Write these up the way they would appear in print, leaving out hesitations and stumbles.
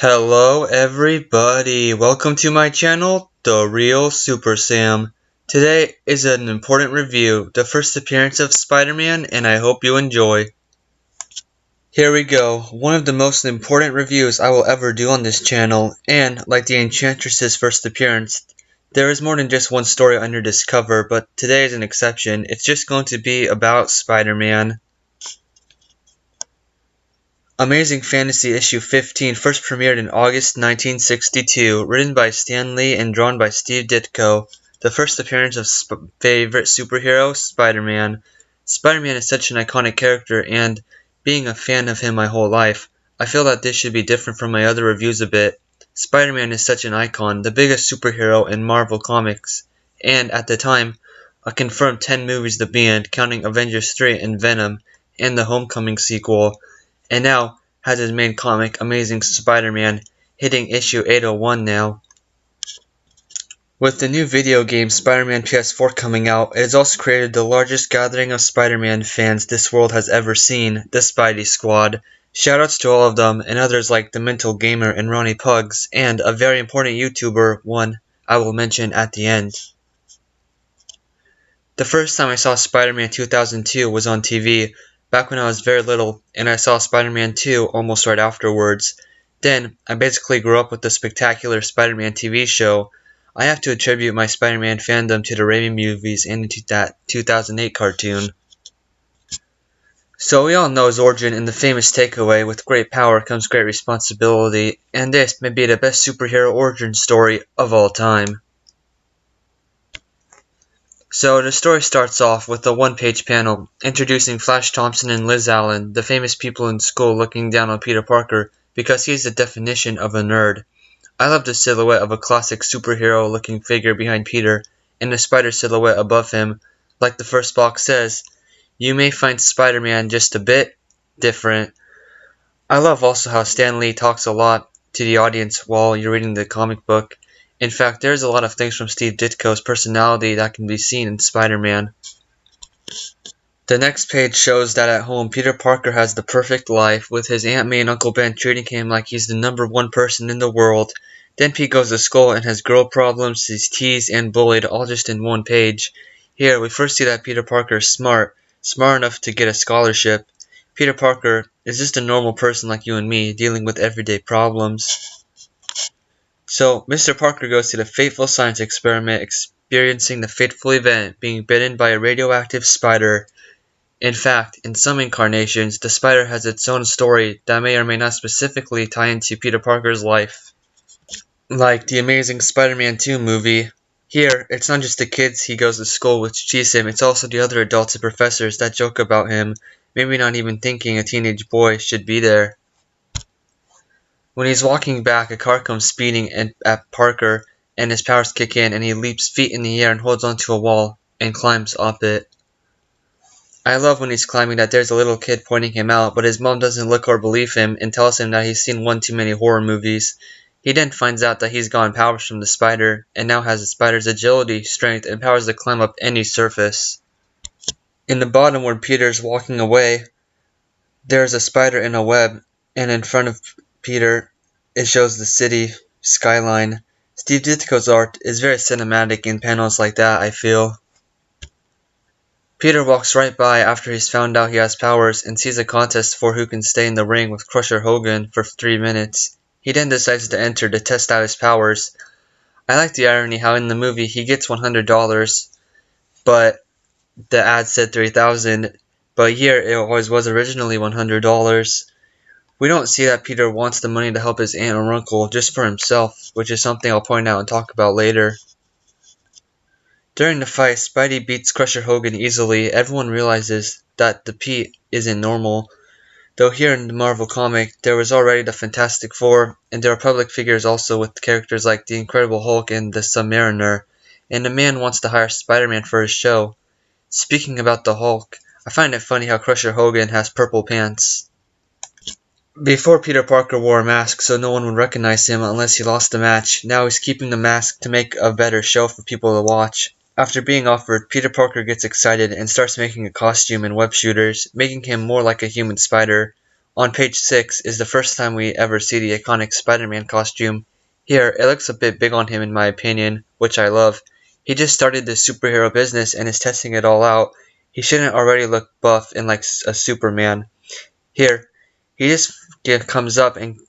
Hello everybody, welcome to my channel, The Real Super Sam. Today is an important review, the first appearance of Spider-Man, and I hope you enjoy. Here we go, one of the most important reviews I will ever do on this channel, and like the Enchantress's first appearance, there is more than just one story under this cover, but today is an exception. It's just going to be about Spider-Man. Amazing Fantasy issue 15 first premiered in August 1962, written by Stan Lee and drawn by Steve Ditko. The first appearance of favorite superhero, Spider-Man. Spider-Man is such an iconic character, and being a fan of him my whole life, I feel that this should be different from my other reviews a bit. Spider-Man is such an icon, the biggest superhero in Marvel Comics, and at the time, a confirmed 10 movies to be in, counting Avengers 3 and Venom, and the Homecoming sequel. And now has his main comic, Amazing Spider-Man, hitting issue 801 now. With the new video game Spider-Man PS4 coming out, it has also created the largest gathering of Spider-Man fans this world has ever seen, the Spidey Squad. Shoutouts to all of them, and others like the Mental Gamer and Ronny Pugs, and a very important YouTuber, one I will mention at the end. The first time I saw Spider-Man 2002 was on TV, back when I was very little, and I saw Spider-Man 2 almost right afterwards. Then, I basically grew up with the spectacular Spider-Man TV show. I have to attribute my Spider-Man fandom to the Raimi movies and to that 2008 cartoon. So we all know his origin and the famous takeaway, with great power comes great responsibility, and this may be the best superhero origin story of all time. So the story starts off with a one-page panel introducing Flash Thompson and Liz Allen, the famous people in school looking down on Peter Parker because he's the definition of a nerd. I love the silhouette of a classic superhero-looking figure behind Peter and the spider silhouette above him. Like the first box says, you may find Spider-Man just a bit different. I love also how Stan Lee talks a lot to the audience while you're reading the comic book. In fact, there's a lot of things from Steve Ditko's personality that can be seen in Spider-Man. The next page shows that at home, Peter Parker has the perfect life, with his Aunt May and Uncle Ben treating him like he's the #1 person in the world. Then Pete goes to school and has girl problems, he's teased and bullied, all just in one page. Here, we first see that Peter Parker is smart enough to get a scholarship. Peter Parker is just a normal person like you and me, dealing with everyday problems. So, Mr. Parker goes to the fateful science experiment, experiencing the fateful event, being bitten by a radioactive spider. In fact, in some incarnations, the spider has its own story that may or may not specifically tie into Peter Parker's life. Like the Amazing Spider-Man 2 movie. Here, it's not just the kids he goes to school with to tease him, it's also the other adults and professors that joke about him, maybe not even thinking a teenage boy should be there. When he's walking back, a car comes speeding at Parker, and his powers kick in, and he leaps feet in the air and holds onto a wall and climbs up it. I love when he's climbing that there's a little kid pointing him out, but his mom doesn't look or believe him and tells him that he's seen one too many horror movies. He then finds out that he's gotten powers from the spider, and now has the spider's agility, strength, and powers to climb up any surface. In the bottom where Peter's walking away, there's a spider in a web, and in front of Peter, it shows the city skyline. Steve Ditko's art is very cinematic in panels like that, I feel. Peter walks right by after he's found out he has powers and sees a contest for who can stay in the ring with Crusher Hogan for 3 minutes. He then decides to enter to test out his powers. I like the irony how in the movie he gets $100, but the ad said $3,000, but here it always was originally $100. We don't see that Peter wants the money to help his aunt or uncle just for himself, which is something I'll point out and talk about later. During the fight, Spidey beats Crusher Hogan easily. Everyone realizes that the Pete isn't normal. Though here in the Marvel comic, there was already the Fantastic Four, and there are public figures also with characters like the Incredible Hulk and the Submariner, and the man wants to hire Spider-Man for his show. Speaking about the Hulk, I find it funny how Crusher Hogan has purple pants. Before, Peter Parker wore a mask so no one would recognize him unless he lost the match. Now he's keeping the mask to make a better show for people to watch. After being offered, Peter Parker gets excited and starts making a costume and web shooters, making him more like a human spider. On page 6 is the first time we ever see the iconic Spider-Man costume. Here, it looks a bit big on him in my opinion, which I love. He just started this superhero business and is testing it all out. He shouldn't already look buff and like a Superman. Here, he just comes up and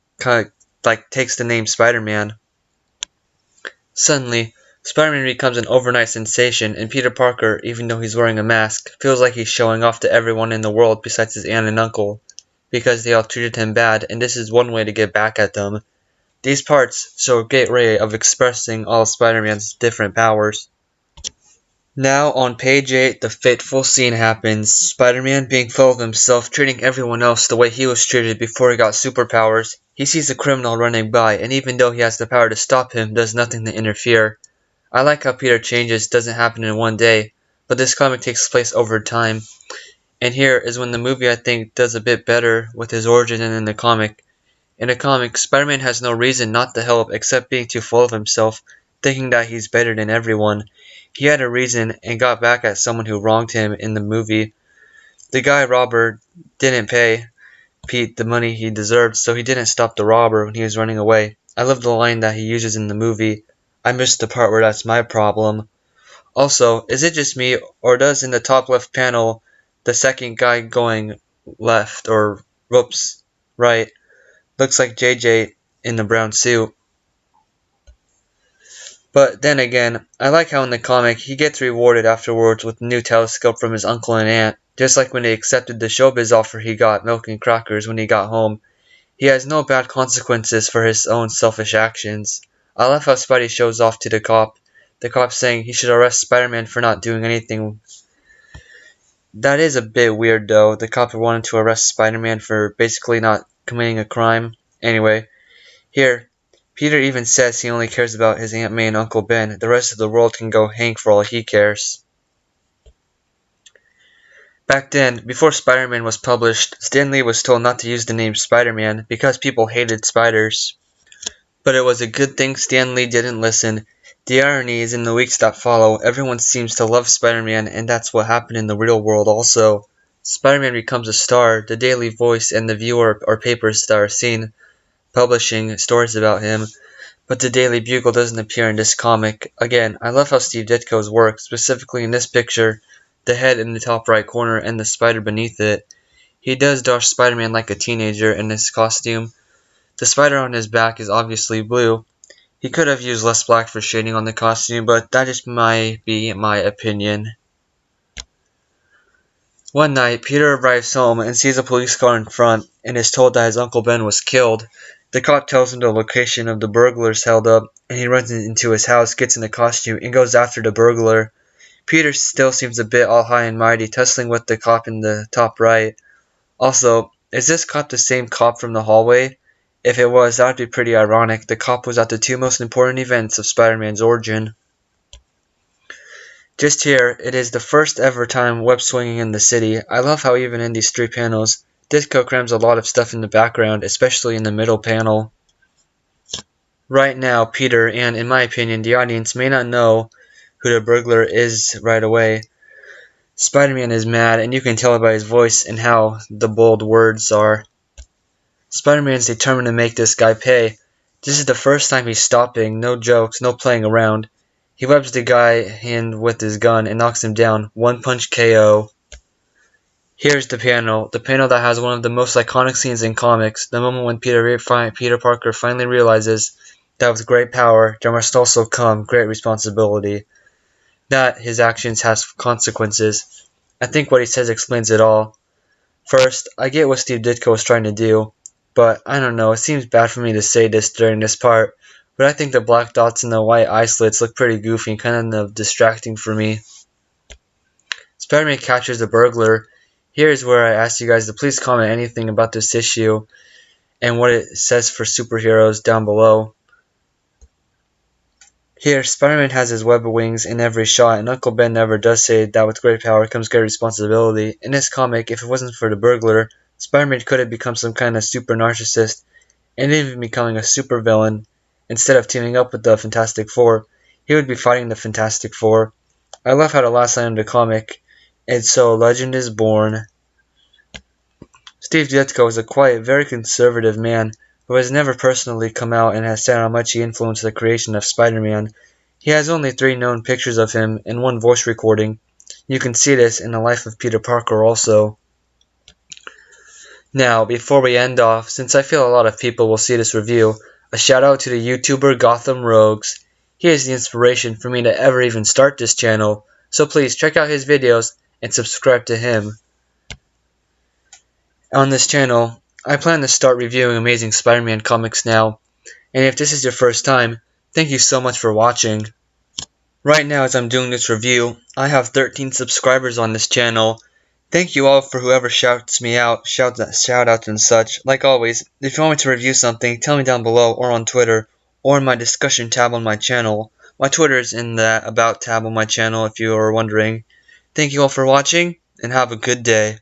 takes the name Spider-Man. Suddenly, Spider-Man becomes an overnight sensation, and Peter Parker, even though he's wearing a mask, feels like he's showing off to everyone in the world besides his aunt and uncle, because they all treated him bad, and this is one way to get back at them. These parts show a great way of expressing all of Spider-Man's different powers. Now, on page 8, the fateful scene happens. Spider-Man, being full of himself, treating everyone else the way he was treated before he got superpowers. He sees a criminal running by, and even though he has the power to stop him, does nothing to interfere. I like how Peter changes doesn't happen in one day, but this comic takes place over time. And here is when the movie, I think, does a bit better with his origin than in the comic. In the comic, Spider-Man has no reason not to help except being too full of himself, thinking that he's better than everyone. He had a reason and got back at someone who wronged him in the movie. The guy robber didn't pay Pete the money he deserved, so he didn't stop the robber when he was running away. I love the line that he uses in the movie. I missed the part where that's my problem. Also, is it just me, or does in the top left panel, the second guy going left, or whoops, right, looks like JJ in the brown suit? But then again, I like how in the comic he gets rewarded afterwards with a new telescope from his uncle and aunt, just like when he accepted the showbiz offer he got, milk and crackers, when he got home. He has no bad consequences for his own selfish actions. I love how Spidey shows off to the cop saying he should arrest Spider-Man for not doing anything. That is a bit weird though, the cop wanted to arrest Spider-Man for basically not committing a crime. Anyway, here, Peter even says he only cares about his Aunt May and Uncle Ben. The rest of the world can go hang for all he cares. Back then, before Spider-Man was published, Stan Lee was told not to use the name Spider-Man because people hated spiders. But it was a good thing Stan Lee didn't listen. The irony is in the weeks that follow, everyone seems to love Spider-Man, and that's what happened in the real world also. Spider-Man becomes a star, the Daily Voice and the Viewer are papers that are seen publishing stories about him, but the Daily Bugle doesn't appear in this comic. Again, I love how Steve Ditko's work, specifically in this picture, the head in the top right corner and the spider beneath it. He does draw Spider-Man like a teenager in his costume. The spider on his back is obviously blue. He could have used less black for shading on the costume, but that just might be my opinion. One night, Peter arrives home and sees a police car in front and is told that his Uncle Ben was killed. The cop tells him the location of the burglars held up, and he runs into his house, gets in a costume, and goes after the burglar. Peter still seems a bit all high and mighty, tussling with the cop in the top right. Also, is this cop the same cop from the hallway? If it was, that would be pretty ironic. The cop was at the two most important events of Spider-Man's origin. Just here, it is the first ever time web swinging in the city. I love how even in these 3 panels, Ditko crams a lot of stuff in the background, especially in the middle panel. Right now, Peter, and in my opinion, the audience may not know who the burglar is right away. Spider-Man is mad, and you can tell by his voice and how the bold words are. Spider-Man's determined to make this guy pay. This is the first time he's stopping, no jokes, no playing around. He webs the guy in with his gun and knocks him down. One punch KO. Here's the panel that has one of the most iconic scenes in comics, the moment when Peter Parker finally realizes that with great power, there must also come great responsibility. That his actions have consequences. I think what he says explains it all. First, I get what Steve Ditko was trying to do, but I don't know, it seems bad for me to say this during this part, but I think the black dots and the white eye slits look pretty goofy and kind of distracting for me. Spider-Man captures the burglar. Here's where I ask you guys to please comment anything about this issue and what it says for superheroes down below. Here, Spider-Man has his web of wings in every shot, and Uncle Ben never does say that with great power comes great responsibility. In this comic, if it wasn't for the burglar, Spider-Man could have become some kind of super narcissist, and even becoming a super villain. Instead of teaming up with the Fantastic Four, he would be fighting the Fantastic Four. I love how the last line of the comic, and so a legend is born. Steve Ditko is a quiet, very conservative man who has never personally come out and has said how much he influenced the creation of Spider-Man. He has only 3 known pictures of him and 1 voice recording. You can see this in the life of Peter Parker also. Now, before we end off, since I feel a lot of people will see this review, a shout out to the YouTuber Gotham Rouges. He is the inspiration for me to ever even start this channel, so please check out his videos and subscribe to him. On this channel, I plan to start reviewing Amazing Spider-Man comics now, and if this is your first time, thank you so much for watching. Right now as I'm doing this review, I have 13 subscribers on this channel. Thank you all for whoever shouts me out, shout outs and such. Like always, if you want me to review something, tell me down below or on Twitter, or in my discussion tab on my channel. My Twitter is in the About tab on my channel if you are wondering. Thank you all for watching, and have a good day.